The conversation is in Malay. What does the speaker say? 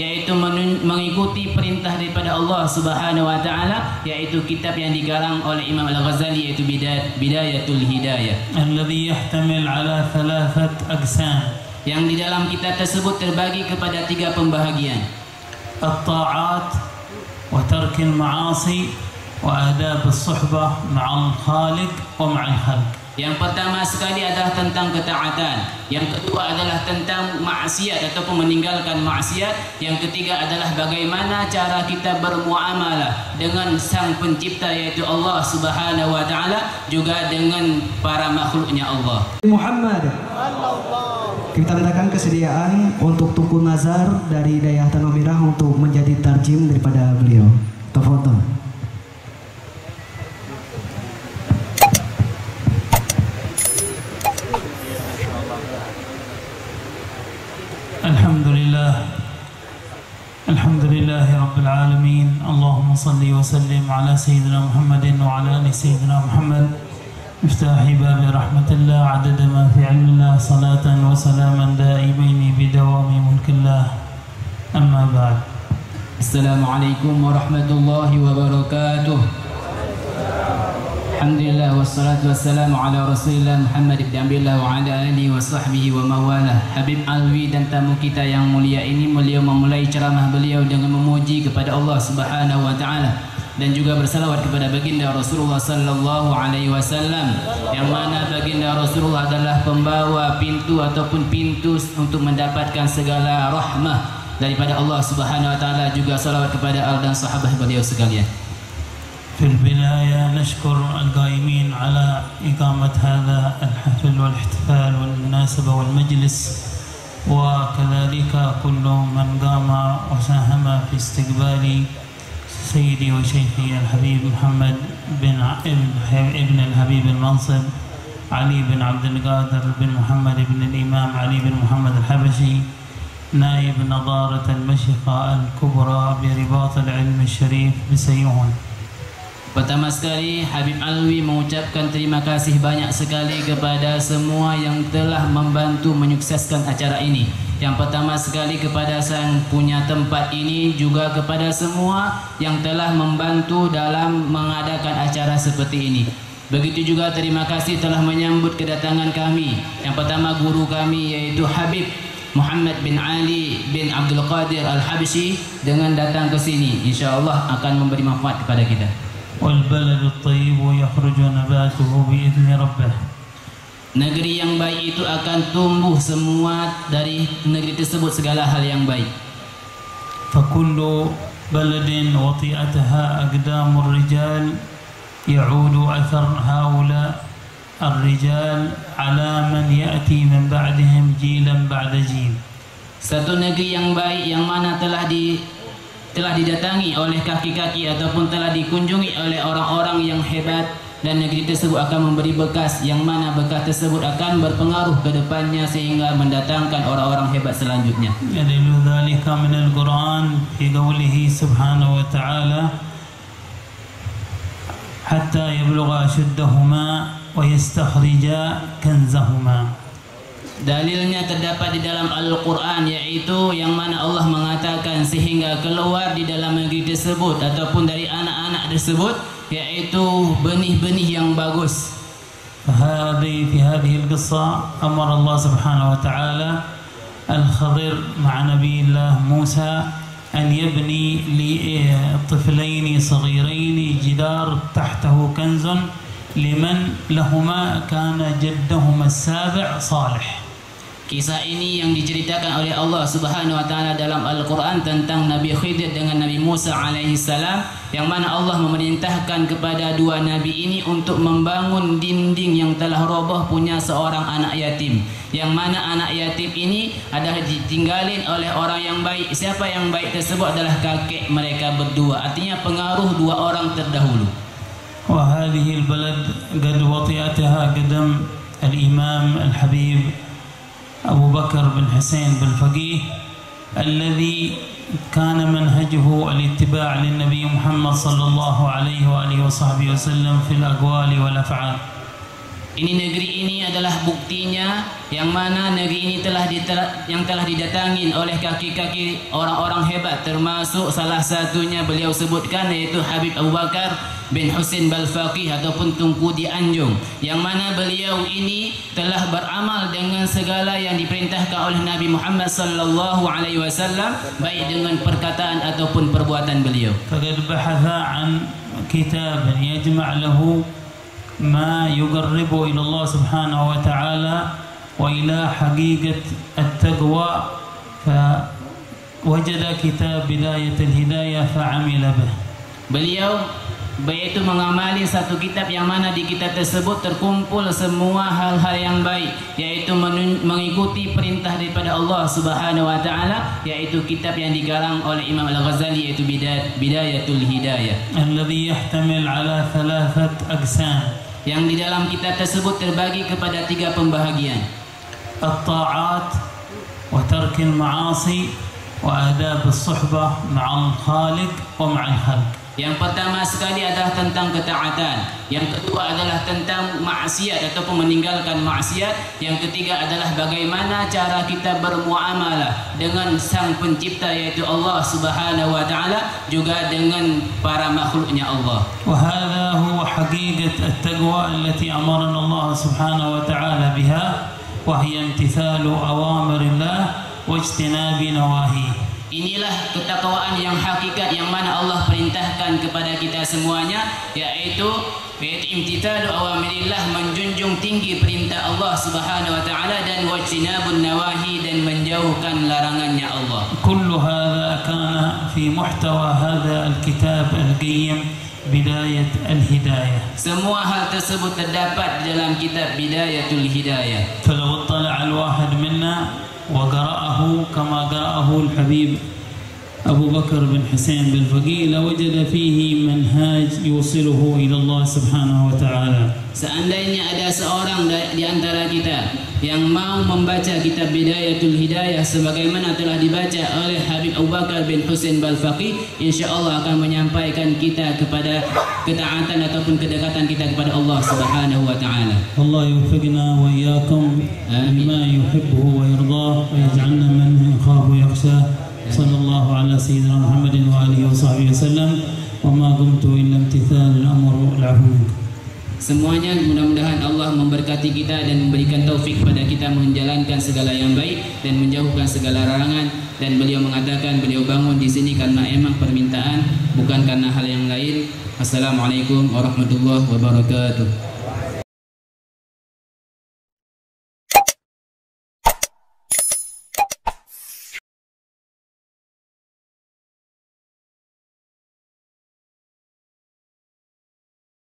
yaitu mengikuti perintah daripada Allah Subhanahu wa taala, yaitu kitab yang digarang oleh Imam Al-Ghazali, yaitu Bidayatul Hidayah, alladhi yahtamil ala thalathat aqsam, yang di dalam kitab tersebut terbagi kepada 3 pembahagian: at-ta'at wa tarkil ma'asi wa adab as-suhbah ma'al khaliq wa ma'al khalq. Yang pertama sekali adalah tentang ketaatan, yang kedua adalah tentang maksiat ataupun meninggalkan maksiat, yang ketiga adalah bagaimana cara kita bermuamalah dengan Sang Pencipta yaitu Allah Subhanahu wa taala, juga dengan para makhluknya Allah. Muhammad, kita letakkan kesediaan untuk Tuku Nazar dari Dayah Tanah Merah untuk menjadi tarjim daripada beliau. Tafadhol. Alhamdulillah Rabbil Alamin. Allahumma salli wa sallim ala Sayyidina Muhammadin wa ala ali Sayyidina Muhammad miftahi babi rahmatillah adada ma fi ilmillah salatan wa salaman daimaini bidawami mulkillah, amma ba'd. Assalamualaikum warahmatullahi wabarakatuh. Alhamdulillah wassalatu wassalamu ala Rasulillah Muhammad ibn Abdillah wa ala alihi wa sahbihi wa mawalah. Habib Alwi dan tamu kita yang mulia ini, beliau memulai ceramah beliau dengan memuji kepada Allah Subhanahu wa taala dan juga bersalawat kepada baginda Rasulullah sallallahu alaihi wasallam, yang mana baginda Rasulullah adalah pembawa pintu ataupun pintu untuk mendapatkan segala rahmah daripada Allah Subhanahu wa taala, juga salawat kepada al dan sahabat beliau sekalian. في البداية نشكر القائمين على إقامة هذا الحفل والاحتفال والمناسبة والمجلس، وكذلك كل من قام وساهم في استقبال سيدي وشيخي الحبيب محمد ابن الحبيب المنصب علي بن عبد القادر بن محمد بن الإمام علي بن محمد الحبشي، نائب نظارة المشيخة الكبرى برباط العلم الشريف بسيون. Pertama sekali Habib Alwi mengucapkan terima kasih banyak sekali kepada semua yang telah membantu menyukseskan acara ini. Yang pertama sekali kepada sang punya tempat ini, juga kepada semua yang telah membantu dalam mengadakan acara seperti ini. Begitu juga terima kasih telah menyambut kedatangan kami. Yang pertama guru kami yaitu Habib Muhammad bin Ali bin Abdul Qadir Al-Habsyi dengan datang ke sini, insya-Allah akan memberi manfaat kepada kita. والبلد الطيب يخرج نباته بإذن ربه. Negeri yang baik itu akan tumbuh semua dari negeri tersebut segala hal yang baik. فكل بلد وطئتها أقدام الرجال يعود أثر هؤلاء الرجال على من يأتي من بعدهم جيلا بعد جيل. Satu negeri yang baik yang mana telah didatangi oleh kaki-kaki ataupun telah dikunjungi oleh orang-orang yang hebat, dan negeri tersebut akan memberi bekas yang mana bekas tersebut akan berpengaruh ke depannya sehingga mendatangkan orang-orang hebat selanjutnya. يدل ذلك من القرآن في قوله سبحانه وتعالى حتى يبلغ أشدهما ويستخرجا كنزهما. Dalilnya terdapat di dalam Al-Quran, yaitu yang mana Allah mengatakan sehingga keluar di dalam negeri tersebut ataupun dari anak-anak tersebut, yaitu benih-benih yang bagus. في هذه القصة أمر الله سبحانه وتعالى الخضر مع نبي الله موسى أن يبني لطفلين صغيرين جدار تحته كنز لمن لهما كان جدهما السابع صالح. Kisah ini yang diceritakan oleh Allah Subhanahu wa taala dalam Al-Qur'an tentang Nabi Khidir dengan Nabi Musa alaihi salam, yang mana Allah memerintahkan kepada dua nabi ini untuk membangun dinding yang telah roboh punya seorang anak yatim, yang mana anak yatim ini adalah ditinggalin oleh orang yang baik. Siapa yang baik tersebut adalah kakek mereka berdua, artinya pengaruh dua orang terdahulu. وهذه البلد قد وطئتها قدم الإمام الحبيب أبو بكر بن حسين بن فقيه الذي كان منهجه الاتباع للنبي محمد صلى الله عليه وآله وصحبه وسلم في الأقوال والأفعال. Ini negeri ini adalah buktinya, yang mana negeri ini telah didatangin oleh kaki-kaki orang-orang hebat, termasuk salah satunya beliau sebutkan yaitu Habib Abu Bakar bin Husin Balfaqih ataupun Tunku di Anjung, yang mana beliau ini telah beramal dengan segala yang diperintahkan oleh Nabi Muhammad sallallahu alaihi wasallam, baik dengan perkataan ataupun perbuatan beliau. فقد بحث عن كتاب يجمع له ما يقرب إلى الله سبحانه وتعالى وإلى حقيقة التقوى، فوجد كتاب بداية الهداية فعمل به. Beliau yaitu mengamali satu kitab yang mana di kitab tersebut terkumpul semua hal-hal yang baik, yaitu mengikuti perintah daripada Allah Subhanahu wa taala, yaitu kitab yang dikarang oleh Imam Al-Ghazali yaitu Bidayatul Hidayah, الذي يحتمل على 3 أقسام. Yang di dalam kitab tersebut terbagi kepada 3 pembahagian. الطاعات وترك المعاصي وآداب الصحبة مع الخالق ومع الخلق. Yang pertama sekali adalah tentang ketaatan, yang kedua adalah tentang maksiat ataupun meninggalkan maksiat, yang ketiga adalah bagaimana cara kita bermuamalah dengan Sang Pencipta yaitu Allah Subhanahu wa taala, juga dengan para makhluknya Allah. وهذا هو حقيقة التقوى التي أمرنا الله سبحانه وتعالى بها، وهي امتثال أوامر الله واجتناب نواهيه. Inilah ketakwaan yang hakikat yang mana Allah perintahkan kepada kita semuanya, yaitu imtithalu awamirillah, menjunjung tinggi perintah Allah Subhanahu wa taala, dan wajtinabun nawahi, dan menjauhkan larangannya Allah. كل هذا كان في محتوى هذا الكتاب القيم بداية الهداية. Semua hal tersebut terdapat di dalam kitab Bidayatul Hidayah. فلو اطلع الواحد منا وقرأه كما قرأه الحبيب أبو بكر بن حسين بالفقيه لوجد فيه منهاج يوصله إلى الله سبحانه وتعالى. Seandainya ada seorang di antara kita yang mau membaca kitab Bidayatul Hidayah sebagaimana telah dibaca oleh Habib Abu Bakar bin Husin Balfaqih, insyaallah akan menyampaikan kita kepada ketaatan ataupun kedekatan kita kepada Allah Subhanahu wa taala. Allah yuwaffiqna wa iyyakum lima yuhibbu wa yardah wa yaj'alna man yakhafu yakhsha. Sallallahu ala sayyidina Muhammadin wa alihi wa sahbihi wasallam. Wa ma qumtu illa imtithal al-amr wal 'afwu minkum. Semuanya mudah-mudahan Allah memberkati kita dan memberikan taufik kepada kita menjalankan segala yang baik dan menjauhkan segala larangan. Dan beliau mengatakan beliau bangun di sini karena emang permintaan, bukan karena hal yang lain. Assalamualaikum warahmatullahi wabarakatuh.